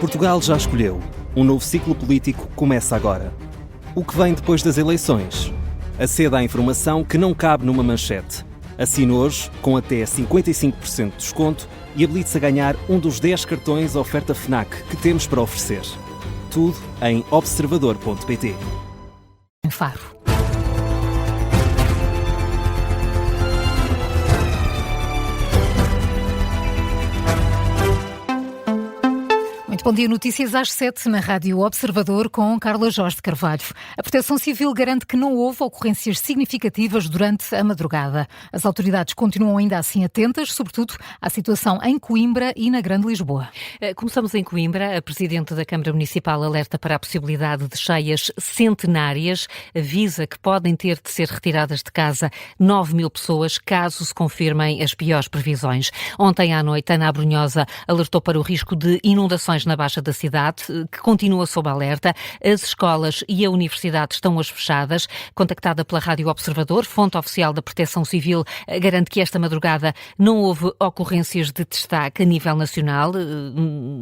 Portugal já escolheu. Um novo ciclo político começa agora. O que vem depois das eleições? Aceda à informação que não cabe numa manchete. Assine hoje, com até 55% de desconto, e habilite-se a ganhar um dos 10 cartões oferta FNAC que temos para oferecer. Tudo em observador.pt. Faro. Muito bom dia, notícias às 7 na Rádio Observador com Carla Jorge de Carvalho. A Proteção Civil garante que não houve ocorrências significativas durante a madrugada. As autoridades continuam ainda assim atentas, sobretudo à situação em Coimbra e na Grande Lisboa. Começamos em Coimbra. A Presidente da Câmara Municipal alerta para a possibilidade de cheias centenárias. Avisa que podem ter de ser retiradas de casa 9.000 pessoas, caso se confirmem as piores previsões. Ontem à noite, Ana Abrunhosa alertou para o risco de inundações na Baixa da cidade, que continua sob alerta. As escolas e a universidade estão hoje fechadas. Contactada pela Rádio Observador, fonte oficial da Proteção Civil garante que esta madrugada não houve ocorrências de destaque a nível nacional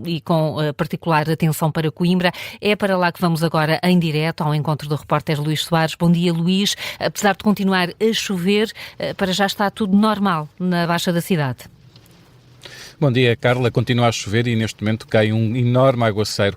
e com particular atenção para Coimbra. É para lá que vamos agora em direto ao encontro do repórter Luís Soares. Bom dia, Luís. Apesar de continuar a chover, para já está tudo normal na Baixa da cidade. Bom dia, Carla. Continua a chover e neste momento cai um enorme aguaceiro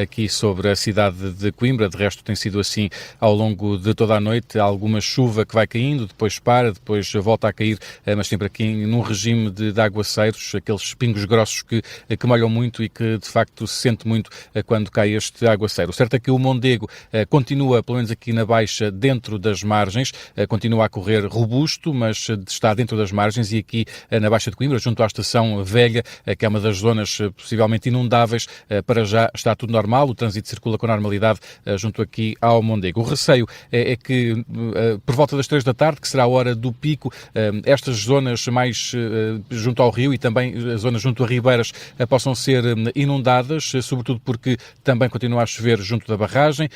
aqui sobre a cidade de Coimbra. De resto tem sido assim ao longo de toda a noite. Há alguma chuva que vai caindo, depois para, depois volta a cair, mas sempre aqui num regime de aguaceiros, aqueles pingos grossos que molham muito e que de facto se sente muito quando cai este aguaceiro. O certo é que o Mondego continua, pelo menos aqui na Baixa, dentro das margens, continua a correr robusto, mas está dentro das margens e aqui na Baixa de Coimbra, junto à estação Velha, que é uma das zonas possivelmente inundáveis, para já está tudo normal, o trânsito circula com normalidade junto aqui ao Mondego. O receio é que por volta das 3 da tarde, que será a hora do pico, estas zonas mais junto ao rio e também as zonas junto a ribeiras possam ser inundadas, sobretudo porque também continua a chover junto da barragem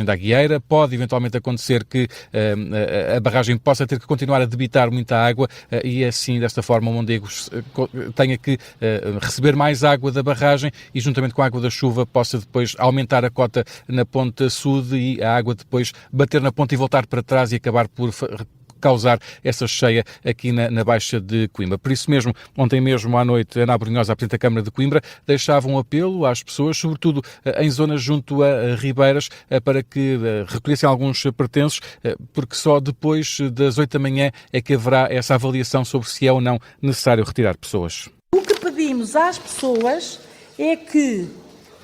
da Aguieira. Pode eventualmente acontecer que a barragem possa ter que continuar a debitar muita água e assim, desta forma, o Mondego tenha que receber mais água da barragem e, juntamente com a água da chuva, possa depois aumentar a cota na ponta sul e a água depois bater na ponta e voltar para trás e acabar por causar essa cheia aqui na Baixa de Coimbra. Por isso mesmo, ontem mesmo à noite, Ana Abrunhosa, a Presidente da Câmara de Coimbra, deixava um apelo às pessoas, sobretudo em zonas junto a ribeiras, para que recolhessem alguns pertences, porque só depois das 8 da manhã é que haverá essa avaliação sobre se é ou não necessário retirar pessoas. O que pedimos às pessoas é que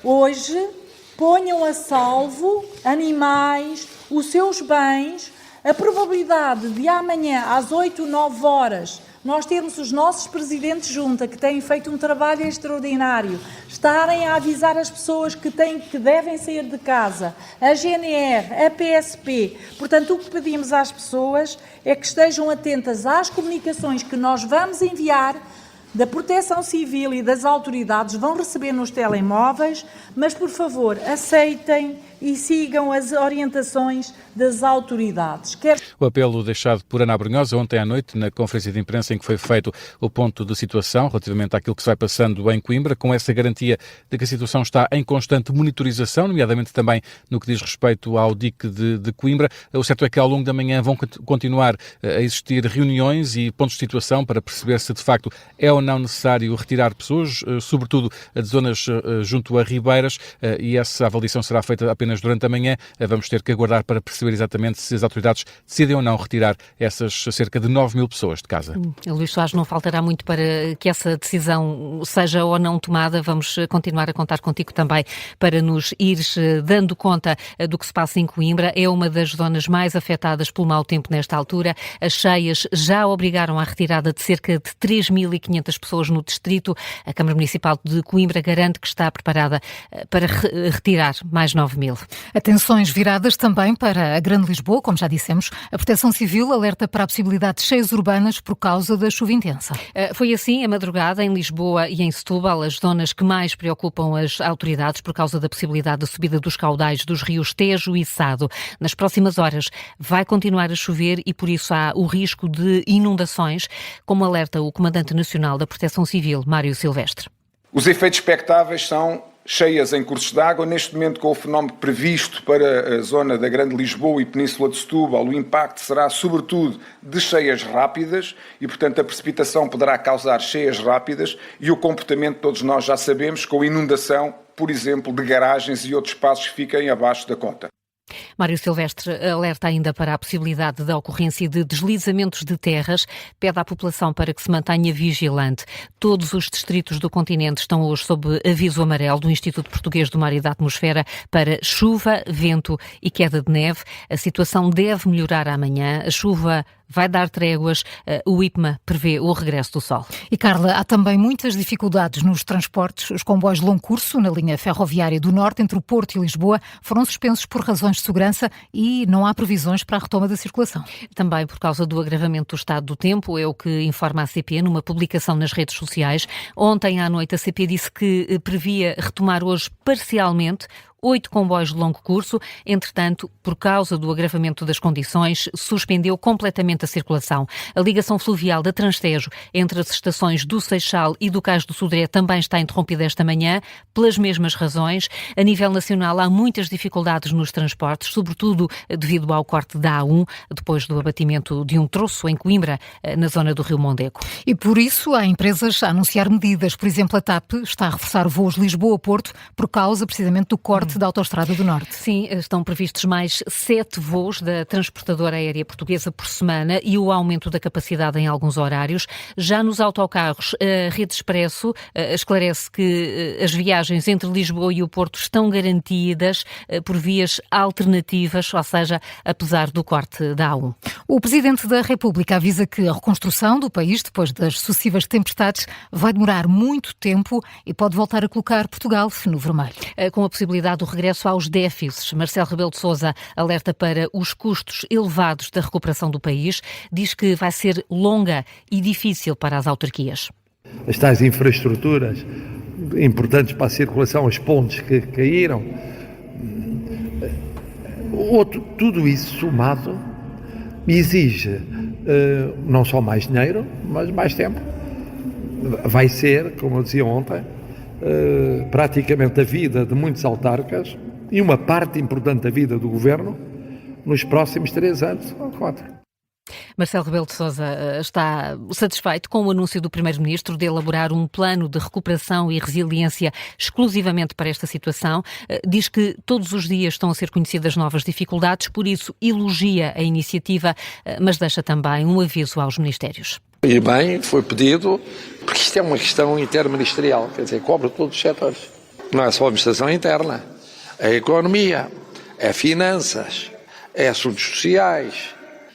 hoje ponham a salvo animais, os seus bens. A probabilidade de amanhã às 8, 9 horas nós termos os nossos presidentes junta, que têm feito um trabalho extraordinário, estarem a avisar as pessoas que devem sair de casa, a GNR, a PSP. Portanto, o que pedimos às pessoas é que estejam atentas às comunicações que nós vamos enviar da Proteção Civil e das autoridades, vão receber nos telemóveis, mas, por favor, aceitem e sigam as orientações das autoridades. O apelo deixado por Ana Abrunhosa ontem à noite na conferência de imprensa em que foi feito o ponto de situação relativamente àquilo que se vai passando em Coimbra, com essa garantia de que a situação está em constante monitorização, nomeadamente também no que diz respeito ao dique de Coimbra. O certo é que ao longo da manhã vão continuar a existir reuniões e pontos de situação para perceber se de facto é ou não necessário retirar pessoas, sobretudo de zonas junto a ribeiras, e essa avaliação será feita apenas durante a manhã. Vamos ter que aguardar para perceber exatamente se as autoridades decidem ou não retirar essas cerca de 9.000 pessoas de casa. Luís Soares, não faltará muito para que essa decisão seja ou não tomada. Vamos continuar a contar contigo também para nos ires dando conta do que se passa em Coimbra. É uma das zonas mais afetadas pelo mau tempo nesta altura. As cheias já obrigaram à retirada de cerca de 3.500 pessoas no distrito. A Câmara Municipal de Coimbra garante que está preparada para retirar mais 9.000. Atenções viradas também para a Grande Lisboa, como já dissemos. A Proteção Civil alerta para a possibilidade de cheias urbanas por causa da chuva intensa. Foi assim a madrugada em Lisboa e em Setúbal, as zonas que mais preocupam as autoridades por causa da possibilidade de subida dos caudais dos rios Tejo e Sado. Nas próximas horas vai continuar a chover e por isso há o risco de inundações, como alerta o Comandante Nacional da Proteção Civil, Mário Silvestre. Os efeitos expectáveis são cheias em cursos de água. Neste momento, com o fenómeno previsto para a zona da Grande Lisboa e Península de Setúbal, o impacto será sobretudo de cheias rápidas e, portanto, a precipitação poderá causar cheias rápidas e o comportamento, todos nós já sabemos, com inundação, por exemplo, de garagens e outros espaços que fiquem abaixo da conta. Mário Silvestre alerta ainda para a possibilidade da ocorrência de deslizamentos de terras, pede à população para que se mantenha vigilante. Todos os distritos do continente estão hoje sob aviso amarelo do Instituto Português do Mar e da Atmosfera para chuva, vento e queda de neve. A situação deve melhorar amanhã. A chuva vai dar tréguas. O IPMA prevê o regresso do sol. E Carla, há também muitas dificuldades nos transportes. Os comboios de longo curso na linha ferroviária do Norte, entre o Porto e Lisboa, foram suspensos por razões de segurança e não há previsões para a retoma da circulação. Também por causa do agravamento do estado do tempo, é o que informa a CP numa publicação nas redes sociais. Ontem à noite a CP disse que previa retomar hoje parcialmente 8 comboios de longo curso. Entretanto, por causa do agravamento das condições, suspendeu completamente a circulação. A ligação fluvial da Transtejo entre as estações do Seixal e do Cais do Sodré também está interrompida esta manhã, pelas mesmas razões. A nível nacional há muitas dificuldades nos transportes, sobretudo devido ao corte da A1, depois do abatimento de um troço em Coimbra, na zona do Rio Mondego. E por isso há empresas a anunciar medidas. Por exemplo, a TAP está a reforçar voos Lisboa-Porto por causa precisamente do corte da Autostrada do Norte. Sim, estão previstos mais 7 voos da transportadora aérea portuguesa por semana e o aumento da capacidade em alguns horários. Já nos autocarros, a Rede Expresso esclarece que as viagens entre Lisboa e o Porto estão garantidas por vias alternativas, ou seja, apesar do corte da A1. O Presidente da República avisa que a reconstrução do país, depois das sucessivas tempestades, vai demorar muito tempo e pode voltar a colocar Portugal no vermelho. Com a possibilidade do regresso aos déficits, Marcelo Rebelo de Sousa alerta para os custos elevados da recuperação do país, diz que vai ser longa e difícil para as autarquias. As tais infraestruturas importantes para a circulação, as pontes que caíram, tudo isso somado exige não só mais dinheiro, mas mais tempo. Vai ser, como eu dizia ontem, praticamente a vida de muitos autarcas e uma parte importante da vida do Governo nos próximos 3 anos ou 4. Marcelo Rebelo de Sousa está satisfeito com o anúncio do Primeiro-Ministro de elaborar um plano de recuperação e resiliência exclusivamente para esta situação. Diz que todos os dias estão a ser conhecidas novas dificuldades, por isso elogia a iniciativa, mas deixa também um aviso aos ministérios. E bem, foi pedido, porque isto é uma questão interministerial, quer dizer, cobre todos os setores. Não é só a administração interna, é a economia, é finanças, é assuntos sociais,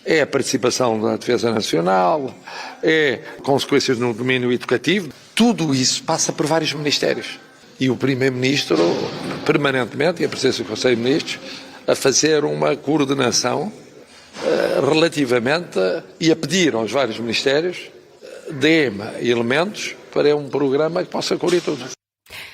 é a participação da defesa nacional, é consequências no domínio educativo. Tudo isso passa por vários ministérios. E o Primeiro-Ministro, permanentemente, e a presença do Conselho de Ministros, a fazer uma coordenação relativamente e a pedir aos vários ministérios dê-me elementos para um programa que possa cobrir tudo.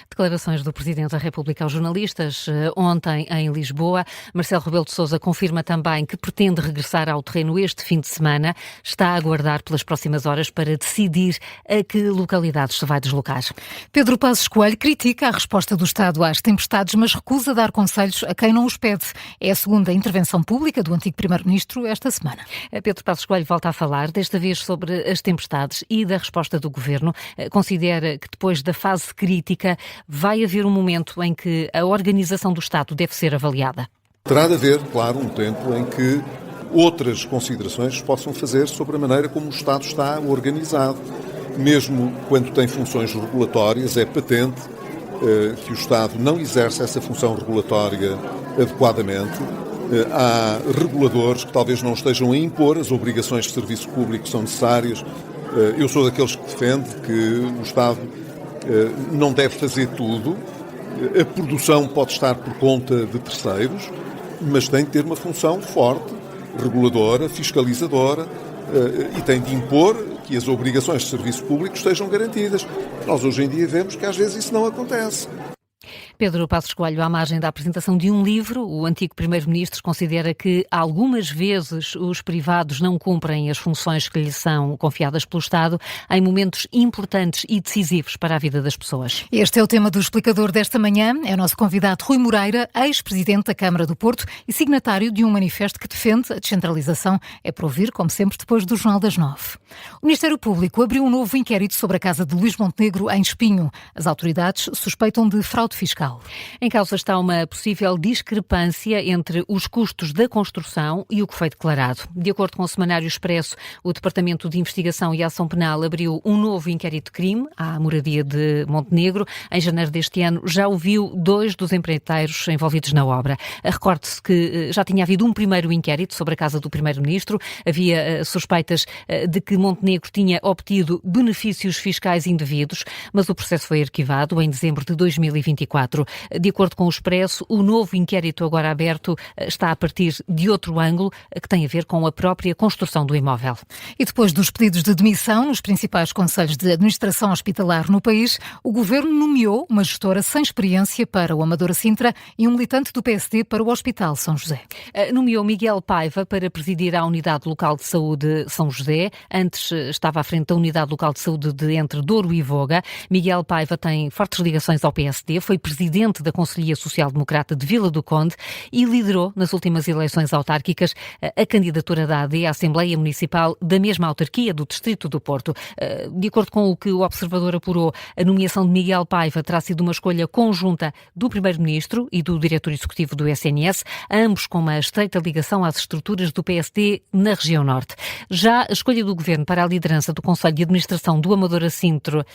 Declarações do Presidente da República aos jornalistas ontem em Lisboa. Marcelo Rebelo de Sousa confirma também que pretende regressar ao terreno este fim de semana. Está a aguardar pelas próximas horas para decidir a que localidades se vai deslocar. Pedro Passos Coelho critica a resposta do Estado às tempestades, mas recusa dar conselhos a quem não os pede. É a segunda intervenção pública do antigo Primeiro-Ministro esta semana. Pedro Passos Coelho volta a falar, desta vez sobre as tempestades e da resposta do Governo. Considera que depois da fase crítica vai haver um momento em que a organização do Estado deve ser avaliada. Terá de haver, claro, um tempo em que outras considerações possam fazer sobre a maneira como o Estado está organizado. Mesmo quando tem funções regulatórias, é patente que o Estado não exerce essa função regulatória adequadamente. Há reguladores que talvez não estejam a impor as obrigações de serviço público que são necessárias. Eu sou daqueles que defende que o Estado não deve fazer tudo. A produção pode estar por conta de terceiros, mas tem de ter uma função forte, reguladora, fiscalizadora, e tem de impor que as obrigações de serviço público estejam garantidas. Nós hoje em dia vemos que às vezes isso não acontece. Pedro Passos Coelho, à margem da apresentação de um livro, o antigo primeiro-ministro considera que algumas vezes os privados não cumprem as funções que lhes são confiadas pelo Estado em momentos importantes e decisivos para a vida das pessoas. Este é o tema do Explicador desta manhã. É o nosso convidado Rui Moreira, ex-presidente da Câmara do Porto e signatário de um manifesto que defende a descentralização. É para ouvir, como sempre, depois do Jornal das 9. O Ministério Público abriu um novo inquérito sobre a casa de Luís Montenegro em Espinho. As autoridades suspeitam de fraude fiscal. Em causa está uma possível discrepância entre os custos da construção e o que foi declarado. De acordo com o Semanário Expresso, o Departamento de Investigação e Ação Penal abriu um novo inquérito de crime à moradia de Montenegro. Em janeiro deste ano já ouviu 2 dos empreiteiros envolvidos na obra. Recorde-se que já tinha havido um primeiro inquérito sobre a casa do Primeiro-Ministro. Havia suspeitas de que Montenegro tinha obtido benefícios fiscais indevidos, mas o processo foi arquivado em dezembro de 2024. De acordo com o Expresso, o novo inquérito agora aberto está a partir de outro ângulo que tem a ver com a própria construção do imóvel. E depois dos pedidos de demissão nos principais conselhos de administração hospitalar no país, o Governo nomeou uma gestora sem experiência para o Amadora Sintra e um militante do PSD para o Hospital São José. Nomeou Miguel Paiva para presidir a Unidade Local de Saúde São José. Antes estava à frente da Unidade Local de Saúde de Entre Douro e Voga. Miguel Paiva tem fortes ligações ao PSD, foi presidente da Conselhia Social Democrata de Vila do Conde e liderou nas últimas eleições autárquicas a candidatura da AD à Assembleia Municipal da mesma autarquia do Distrito do Porto. De acordo com o que o Observador apurou, a nomeação de Miguel Paiva terá sido uma escolha conjunta do Primeiro-Ministro e do Diretor Executivo do SNS, ambos com uma estreita ligação às estruturas do PSD na região norte. Já a escolha do Governo para a liderança do Conselho de Administração do Amadora Sintra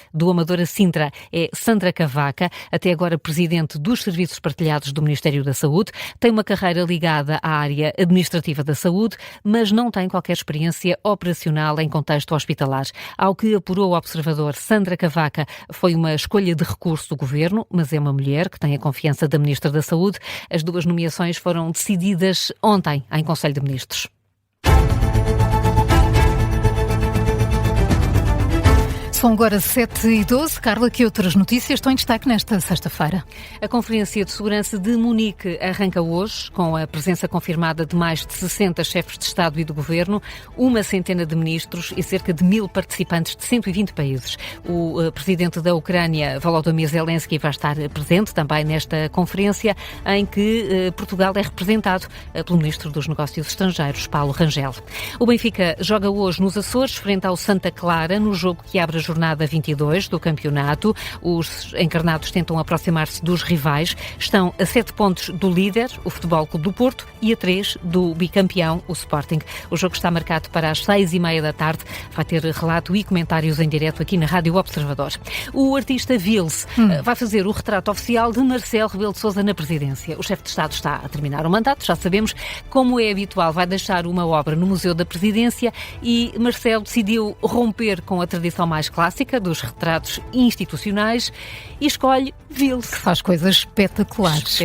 é Sandra Cavaca, até agora presidente dos Serviços Partilhados do Ministério da Saúde. Tem uma carreira ligada à área administrativa da saúde, mas não tem qualquer experiência operacional em contexto hospitalar. Ao que apurou o Observador, Sandra Cavaca foi uma escolha de recurso do Governo, mas é uma mulher que tem a confiança da Ministra da Saúde. As 2 nomeações foram decididas ontem em Conselho de Ministros. São agora 7h12. Carla, que outras notícias estão em destaque nesta sexta-feira? A Conferência de Segurança de Munique arranca hoje, com a presença confirmada de mais de 60 chefes de Estado e de Governo, uma centena de ministros e cerca de 1000 participantes de 120 países. O presidente da Ucrânia, Volodymyr Zelensky, vai estar presente também nesta conferência, em que Portugal é representado pelo Ministro dos Negócios Estrangeiros, Paulo Rangel. O Benfica joga hoje nos Açores, frente ao Santa Clara, no jogo que abre a jornada 22 do campeonato. Os encarnados tentam aproximar-se dos rivais. Estão a 7 pontos do líder, o Futebol Clube do Porto, e a 3 do bicampeão, o Sporting. O jogo está marcado para as 6h30 da tarde. Vai ter relato e comentários em direto aqui na Rádio Observador. O artista Vils vai fazer o retrato oficial de Marcelo Rebelo de Sousa na presidência. O chefe de Estado está a terminar o mandato, já sabemos. Como é habitual, vai deixar uma obra no Museu da Presidência e Marcelo decidiu romper com a tradição mais clássica dos retratos institucionais e escolhe Vils. Que faz coisas espetaculares.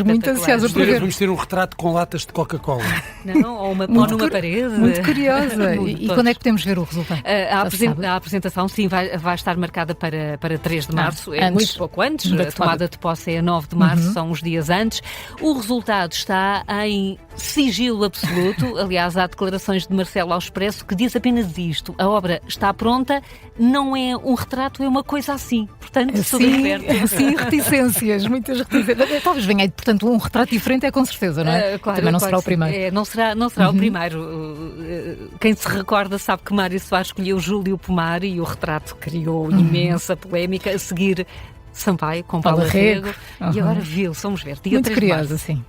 Muito ansiosa por ver. Vamos ter um retrato com latas de Coca-Cola. Não, ou numa parede. Muito curiosa. E quando é que podemos ver o resultado? A apresentação, sim, vai estar marcada para 3 de março. É muito pouco antes. A tomada de posse é a 9 de março, são uns dias antes. O resultado está em sigilo absoluto. Aliás, há declarações de Marcelo ao Expresso que diz apenas isto: a obra está pronta, não é um retrato, é uma coisa assim. Portanto, sim, reticências, muitas reticências. Talvez venha aí, portanto, um retrato diferente é com certeza, não é? Claro, também não será o primeiro. Não será o primeiro. Quem se recorda sabe que Mário Soares escolheu Júlio Pomar e o retrato criou imensa polémica. A seguir, Sampaio com Paulo Rego. E agora Vils, vamos ver. Dia muito 3 de curiosa, março. sim.